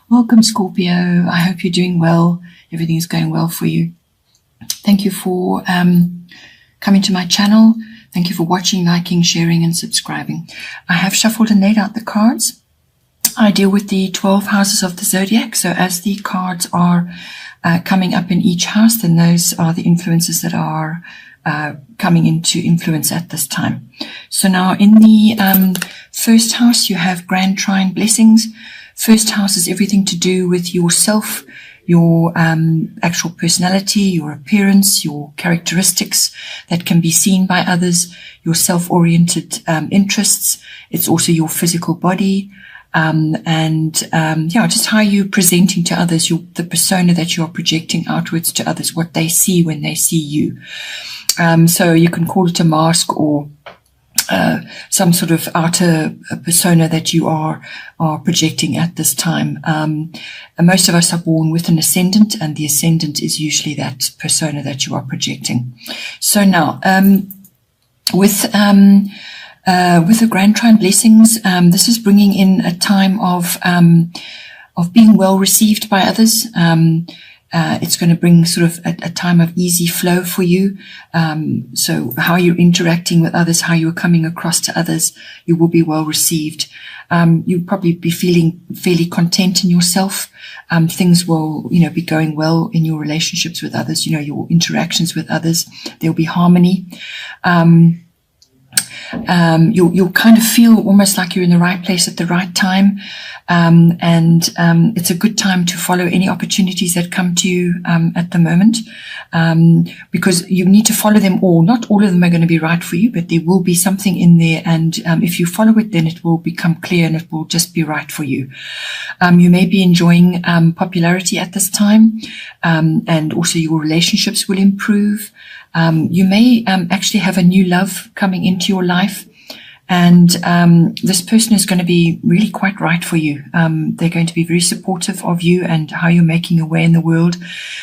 Welcome, Scorpio. I hope you're doing well. Everything is going well for you. Thank you for coming to my channel. Thank you for watching, liking, sharing, and subscribing. I have shuffled and laid out the cards. I deal with the 12 houses of the zodiac. So as the cards are coming up in each house, then those are the influences that are coming into influence at this time. So now in the first house, you have Grand Trine Blessings. First house is everything to do with yourself, your actual personality, your appearance, your characteristics that can be seen by others, your self-oriented interests. It's also your physical body, just how you're presenting to others, the persona that you're projecting outwards to others, what they see when they see you. So you can call it a mask or some sort of outer persona that you are projecting at this time. And most of us are born with an ascendant, and the ascendant is usually that persona that you are projecting. So now, with the Grand Trine Blessings, this is bringing in a time of being well received by others. It's going to bring sort of a time of easy flow for you. So how you're interacting with others, how you're coming across to others, you will be well received. You'll probably be feeling fairly content in yourself. Things will, be going well in your relationships with others, your interactions with others. There'll be harmony. You'll kind of feel almost like you're in the right place at the right time. It's a good time to follow any opportunities that come to you at the moment, because you need to follow them all. Not all of them are going to be right for you, but there will be something in there, and if you follow it, then it will become clear and it will just be right for you. You may be enjoying popularity at this time, and also your relationships will improve. You may actually have a new love coming into your life, and this person is going to be really quite right for you. They're going to be very supportive of you and how you're making your way in the world.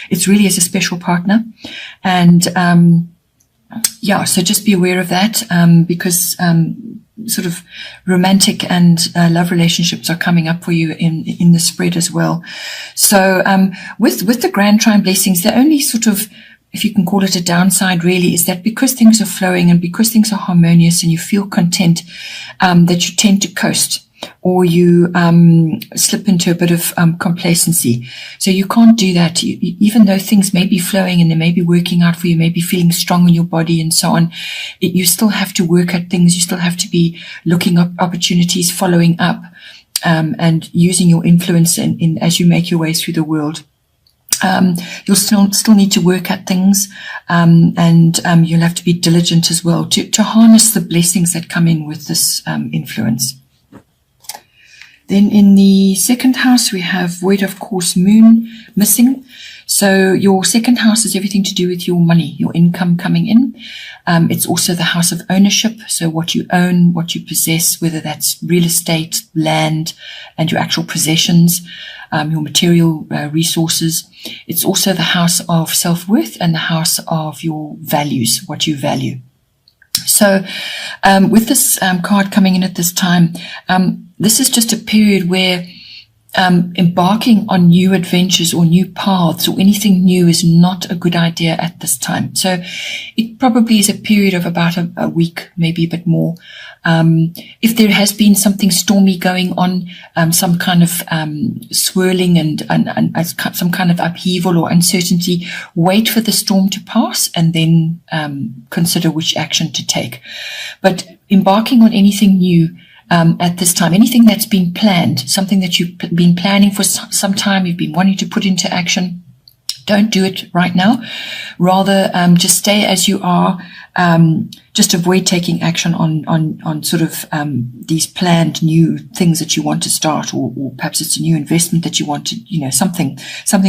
It's really as a special partner. And so just be aware of that, because sort of romantic and love relationships are coming up for you in the spread as well. So with the Grand Trine Blessings, the only sort of, if you can call it a downside really, is that because things are flowing and because things are harmonious and you feel content, that you tend to coast, or you slip into a bit of complacency. So you can't do that. Even though things may be flowing and they may be working out for you, may be feeling strong in your body and so on, you still have to work at things. You still have to be looking up opportunities, following up, and using your influence in as you make your way through the world. You'll still need to work at things, and you'll have to be diligent as well to harness the blessings that come in with this influence. Then in the second house, we have Void of Course Moon missing. So your second house is everything to do with your money, your income coming in. It's also the house of ownership. So what you own, what you possess, whether that's real estate, land, and your actual possessions, your material resources. It's also the house of self-worth and the house of your values, what you value. So with this card coming in at this time, this is just a period where embarking on new adventures or new paths or anything new is not a good idea at this time. So it probably is a period of about a week, maybe a bit more. If there has been something stormy going on, some kind of swirling and some kind of upheaval or uncertainty, wait for the storm to pass and then consider which action to take. But embarking on anything new at this time, anything that's been planned, something that you've been planning for some time, you've been wanting to put into action, don't do it right now. Rather, just stay as you are. Just avoid taking action on sort of these planned new things that you want to start, or perhaps it's a new investment that you want to, something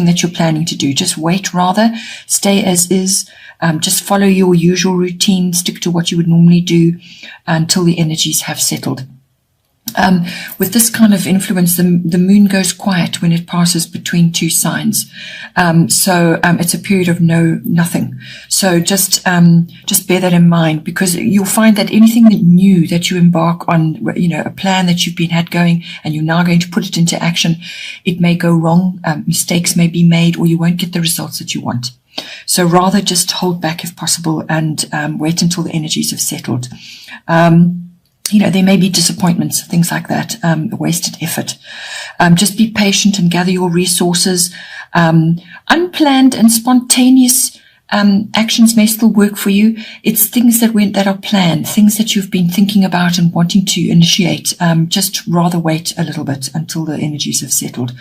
that you're planning to do. Just wait. Rather, stay as is. Just follow your usual routine. Stick to what you would normally do until the energies have settled. With this kind of influence, the moon goes quiet when it passes between two signs. So it's a period of nothing. So just bear that in mind, because you'll find that anything new that you embark on, a plan that you've had going and you're now going to put it into action, it may go wrong, mistakes may be made, or you won't get the results that you want. So rather just hold back if possible and wait until the energies have settled. There may be disappointments, things like that, wasted effort. Just be patient and gather your resources. Unplanned and spontaneous actions may still work for you. It's things that are planned, things that you've been thinking about and wanting to initiate. Just rather wait a little bit until the energies have settled.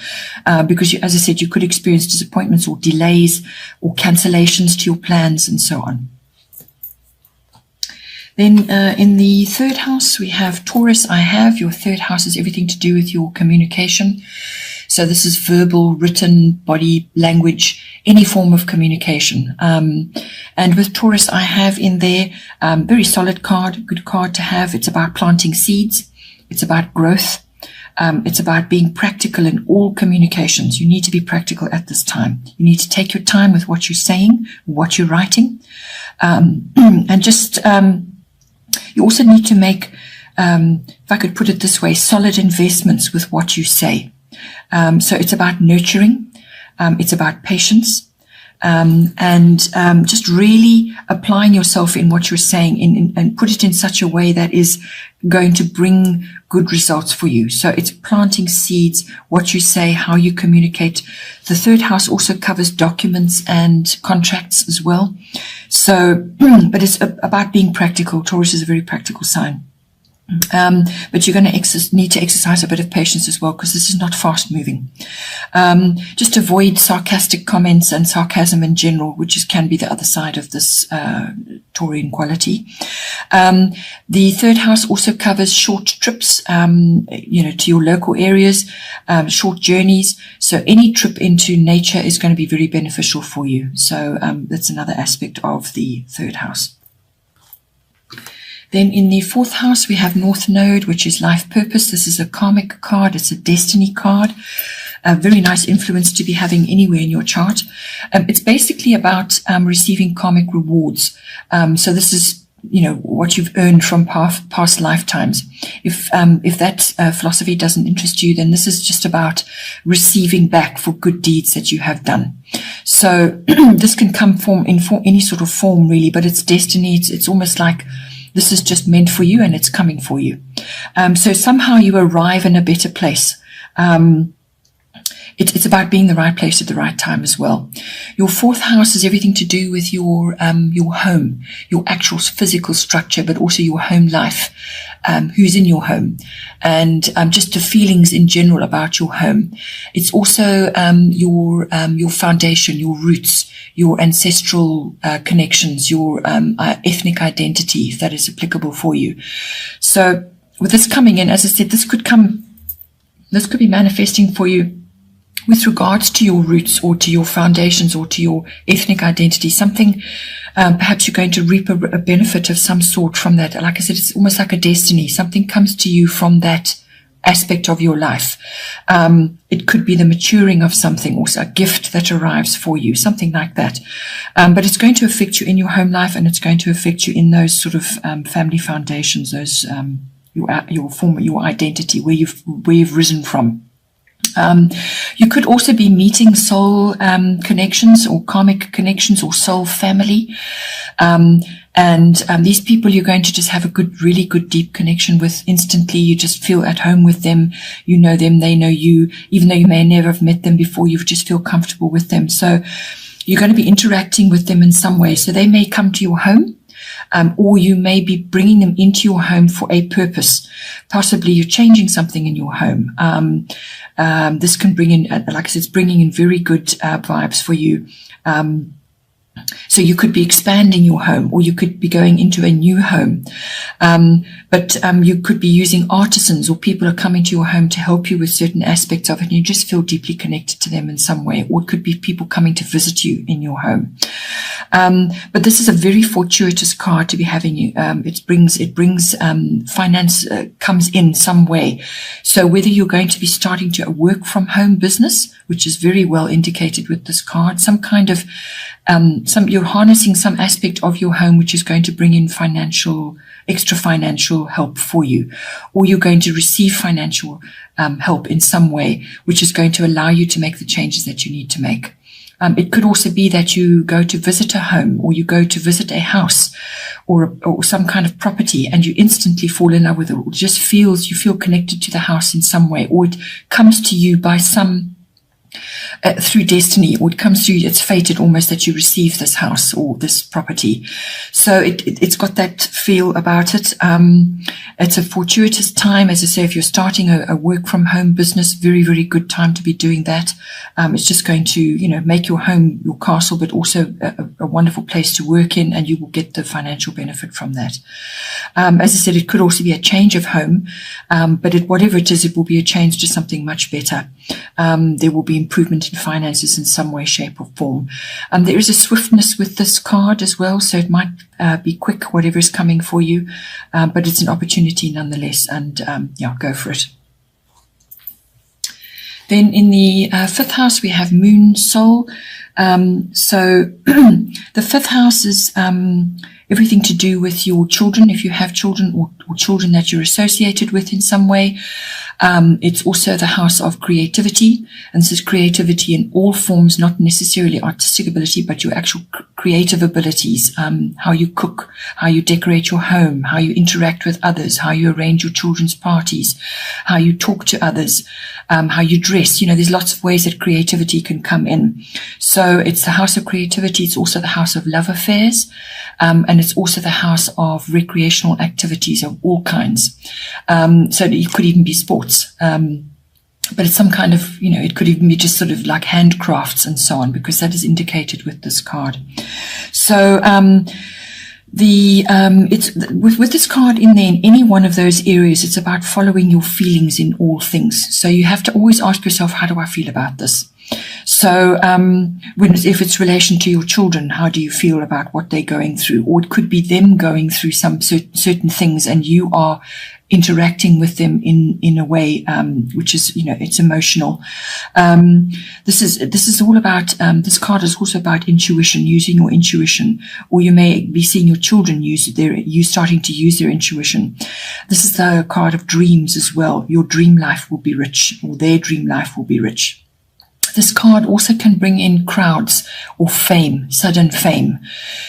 Because, as I said, you could experience disappointments or delays or cancellations to your plans and so on. Then in the third house, we have Taurus. Your third house is everything to do with your communication. So this is verbal, written, body language, any form of communication. And with Taurus, I have in there very solid card, good card to have. It's about planting seeds. It's about growth. It's about being practical in all communications. You need to be practical at this time. You need to take your time with what you're saying, what you're writing, and just you also need to make, if I could put it this way, solid investments with what you say. So it's about nurturing, it's about patience, and just really applying yourself in what you're saying and put it in such a way that is going to bring good results for you. So it's planting seeds, what you say, how you communicate. The third house also covers documents and contracts as well. So, but it's about being practical. Taurus is a very practical sign. But you're going to need to exercise a bit of patience as well, because this is not fast moving. Just avoid sarcastic comments and sarcasm in general, which can be the other side of this Taurian quality. The third house also covers short trips, to your local areas, short journeys. So any trip into nature is going to be very beneficial for you. So that's another aspect of the third house. Then in the fourth house, we have North Node, which is life purpose. This is a karmic card. It's a destiny card. A very nice influence to be having anywhere in your chart. It's basically about receiving karmic rewards. So this is, what you've earned from past lifetimes. If that philosophy doesn't interest you, then this is just about receiving back for good deeds that you have done. So this can come in any sort of form, really, but it's destiny. It's almost like this is just meant for you and it's coming for you. So somehow you arrive in a better place. It's about being the right place at the right time as well. Your fourth house is everything to do with your home, your actual physical structure, but also your home life, who's in your home, and just the feelings in general about your home. It's also your foundation, your roots, your ancestral connections, your ethnic identity, if that is applicable for you. So with this coming in, as I said, this could be manifesting for you with regards to your roots or to your foundations or to your ethnic identity. Something, perhaps you're going to reap a benefit of some sort from that. Like I said, it's almost like a destiny. Something comes to you from that aspect of your life. It could be the maturing of something, or a gift that arrives for you, something like that. But it's going to affect you in your home life, and it's going to affect you in those sort of family foundations, those your identity, where you've risen from. You could also be meeting soul connections or karmic connections or soul family. And these people you're going to just have a really good, deep connection with instantly. You just feel at home with them. You know them, they know you. Even though you may never have met them before, you just feel comfortable with them. So you're going to be interacting with them in some way. So they may come to your home. Or you may be bringing them into your home for a purpose. Possibly you're changing something in your home. This can bring in, like I said, it's bringing in very good vibes for you. So you could be expanding your home, or you could be going into a new home. But you could be using artisans, or people are coming to your home to help you with certain aspects of it, and you just feel deeply connected to them in some way. Or it could be people coming to visit you in your home. But this is a very fortuitous card to be having. It brings finance comes in some way. So whether you're going to be starting to work from home business, which is very well indicated with this card, some kind of you're harnessing some aspect of your home which is going to bring in extra financial help for you, or you're going to receive financial help in some way, which is going to allow you to make the changes that you need to make. It could also be that you go to visit a home, or you go to visit a house, or some kind of property, and you instantly fall in love with it. It just you feel connected to the house in some way, or it comes to you by through destiny, or it comes to you, it's fated almost that you receive this house or this property. So it's got that feel about it. It's a fortuitous time. As I say, if you're starting a work from home business, very, very good time to be doing that. It's just going to, make your home your castle, but also a wonderful place to work in, and you will get the financial benefit from that. As I said, it could also be a change of home, but whatever it is, it will be a change to something much better. There will be improvement in finances in some way, shape or form. There is a swiftness with this card as well, so it might be quick, whatever is coming for you, but it's an opportunity nonetheless, and go for it. Then in the fifth house, we have Moon Soul. So the fifth house is everything to do with your children, if you have children, or children that you're associated with in some way. It's also the house of creativity, and this is creativity in all forms, not necessarily artistic ability, but your actual creative abilities, how you cook, how you decorate your home, how you interact with others, how you arrange your children's parties, how you talk to others, how you dress. There's lots of ways that creativity can come in. So it's the house of creativity. It's also the house of love affairs, and it's also the house of recreational activities of all kinds. So it could even be sports. But it's some kind of, it could even be just sort of like handcrafts and so on, because that is indicated with this card. So it's with this card in there, in any one of those areas, it's about following your feelings in all things. So you have to always ask yourself, how do I feel about this? So if it's relation to your children, how do you feel about what they're going through? Or it could be them going through some certain things, and you are interacting with them in a way which is, it's emotional. This is all about, this card is also about intuition, using your intuition, or you may be seeing your children starting to use their intuition. This is the card of dreams as well. Your dream life will be rich, or their dream life will be rich. This card also can bring in crowds or fame, sudden fame.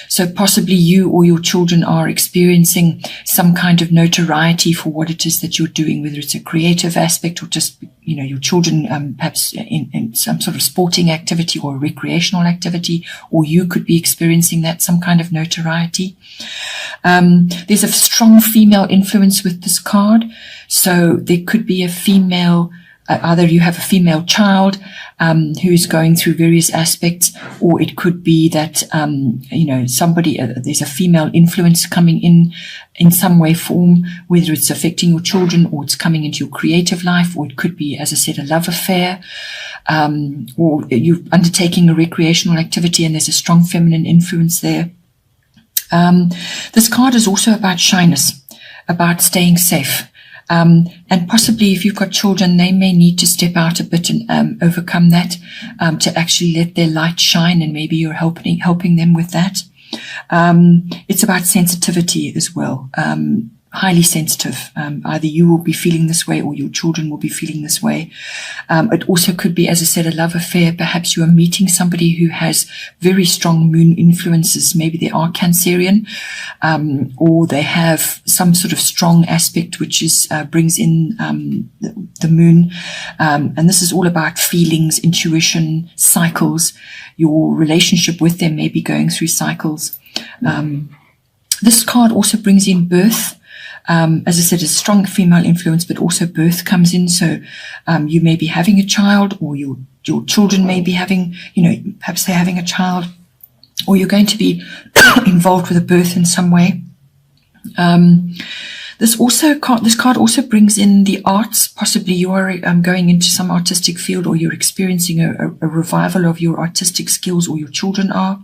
So possibly you or your children are experiencing some kind of notoriety for what it is that you're doing, whether it's a creative aspect or just, your children perhaps in some sort of sporting activity or recreational activity, or you could be experiencing that, some kind of notoriety. There's a strong female influence with this card. So there could be a female, either you have a female child who's going through various aspects, or it could be that somebody there's a female influence coming in some way, form, whether it's affecting your children or it's coming into your creative life, or it could be, as I said, a love affair, or you're undertaking a recreational activity and there's a strong feminine influence there. This card is also about shyness, about staying safe. And possibly if you've got children, they may need to step out a bit and overcome that, to actually let their light shine, and maybe you're helping them with that. It's about sensitivity as well. Highly sensitive. Either you will be feeling this way or your children will be feeling this way. It also could be, as I said, a love affair. Perhaps you are meeting somebody who has very strong moon influences. Maybe they are Cancerian, or they have some sort of strong aspect which is brings in the moon. And this is all about feelings, intuition, cycles. Your relationship with them may be going through cycles. This card also brings in birth. As I said, a strong female influence, but also birth comes in. So you may be having a child, or your children may be having, perhaps they're having a child, or you're going to be involved with a birth in some way. This card also brings in the arts. Possibly you are going into some artistic field, or you're experiencing a revival of your artistic skills, or your children are,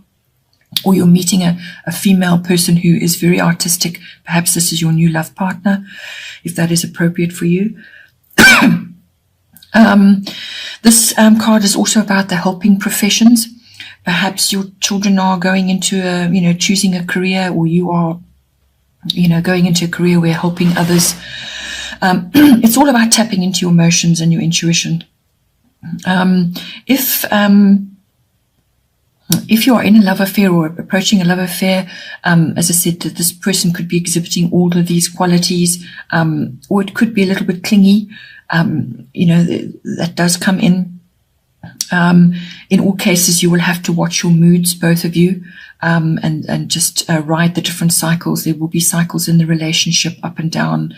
or you're meeting a female person who is very artistic. Perhaps this is your new love partner, if that is appropriate for you. This card is also about the helping professions. Perhaps your children are going into choosing a career, or you are going into a career where helping others. It's all about tapping into your emotions and your intuition. If you are in a love affair or approaching a love affair, as I said, this person could be exhibiting all of these qualities, or it could be a little bit clingy. That does come in. In all cases, you will have to watch your moods, both of you, and just ride the different cycles. There will be cycles in the relationship, up and down,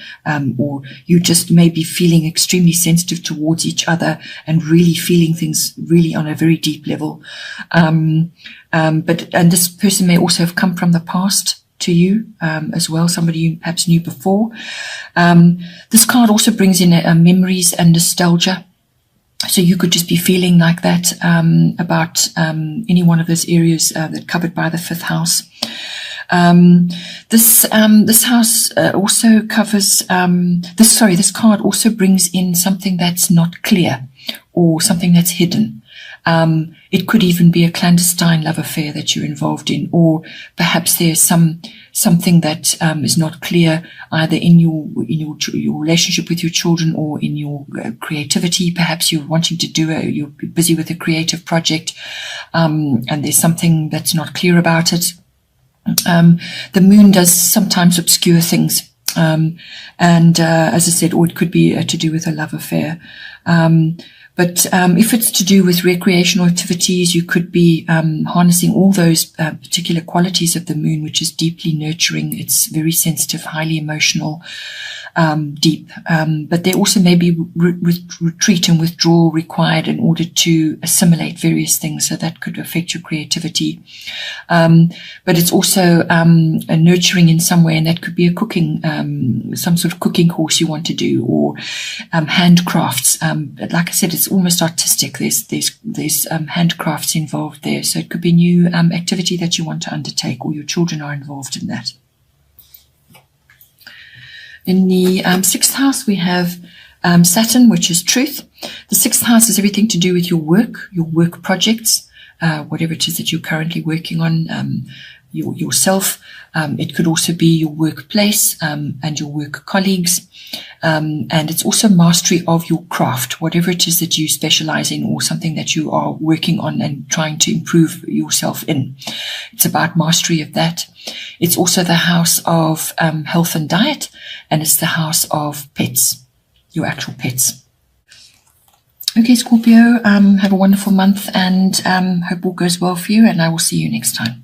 or you just may be feeling extremely sensitive towards each other and really feeling things really on a very deep level. And this person may also have come from the past to you as well, somebody you perhaps knew before. This card also brings in memories and nostalgia. So you could just be feeling like that about any one of those areas that covered by the 5th house. This house also covers, this card also brings in something that's not clear, or something that's hidden. It could even be a clandestine love affair that you're involved in, or perhaps there's something that is not clear either in your relationship with your children, or in your creativity. Perhaps you're wanting to you're busy with a creative project, and there's something that's not clear about it. The moon does sometimes obscure things, and as I said, or it could be to do with a love affair. But if it's to do with recreational activities, you could be harnessing all those particular qualities of the moon, which is deeply nurturing. It's very sensitive, highly emotional, deep. But there also may be retreat and withdrawal required in order to assimilate various things. So that could affect your creativity. But it's also a nurturing in some way, and that could be a cooking, some sort of cooking course you want to do, or handcrafts. Like I said, it's almost artistic. There's handcrafts involved there. So it could be new activity that you want to undertake, or your children are involved in that. In the 6th house, we have Saturn, which is truth. The 6th house is everything to do with your work projects, whatever it is that you're currently working on, yourself. It could also be your workplace and your work colleagues. And it's also mastery of your craft, whatever it is that you specialize in, or something that you are working on and trying to improve yourself in. It's about mastery of that. It's also the house of health and diet, and it's the house of pets, your actual pets. Okay, Scorpio, have a wonderful month, and hope all goes well for you, and I will see you next time.